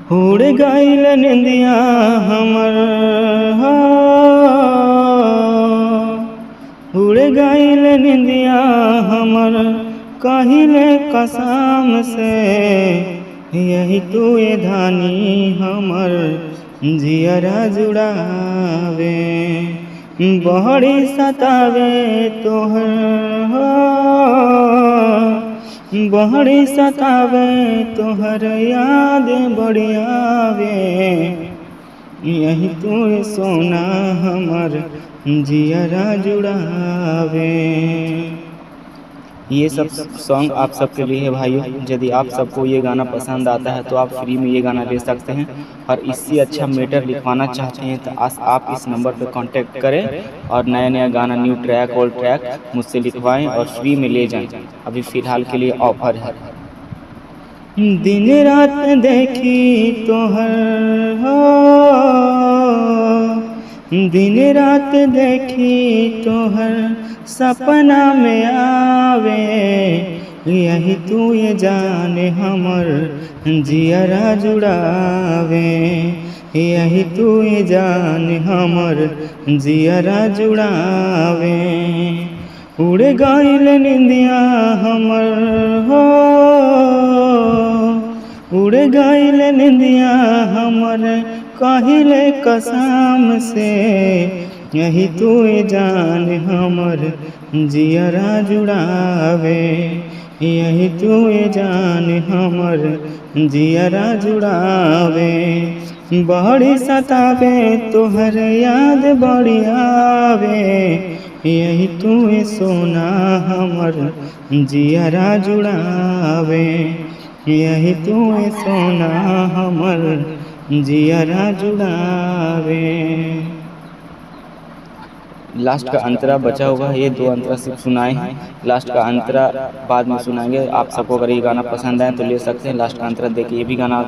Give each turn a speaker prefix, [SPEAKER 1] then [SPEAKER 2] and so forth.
[SPEAKER 1] उड़ गइल निंदिया हमर हो, उड़ गइल निंदिया हमर कहिले कसम से। यही तू ये धानी हमर जियरा जुड़ावे, बहड़ी सतावे तोहर हो, बहड़ी सतावे तोहर याद बड़ी आवे। यही तू सोना हमर जियरा जुड़ावे। ये सब सॉन्ग आप सबके लिए है भाइयों। यदि आप सबको ये गाना पसंद आता है तो आप फ्री में ये गाना ले सकते हैं, और इससे अच्छा मैटर लिखवाना चाहते हैं तो आप इस नंबर पर कांटेक्ट करें और नया नया गाना, न्यू ट्रैक, ओल्ड ट्रैक मुझसे लिखवाएं और फ्री में ले जाएं। अभी फ़िलहाल के लिए ऑफर है। दिन रात देखी तोहर हो, दिन रात देखी तोहर सपना में आवे। यही तू ये जाने हमर जियरा जुड़ावे, यही तू ये जाने हमर जियरा जुड़ावे। उड़ गइल निंदिया हमर हो, उड़ गइल निंदिया हमर कहिले कसम से। यही तू जान हमर जियरा जुड़ावे, यही तू जान हमर जियरा जुड़ावे। बड़ी सतावे तोहर याद बड़ी आवे। यही तू सोना हमर जियरा जुड़ावे, यही तू सोना हमर जियरा जुड़ावे। लास्ट का अंतरा बचा होगा, ये 2 अंतरा सिर्फ सुनाए हैं। लास्ट का अंतरा बाद में सुनाएंगे। आप सबको अगर ये गाना पसंद आए तो ले सकते हैं। लास्ट का अंतरा देखिए, ये भी गाना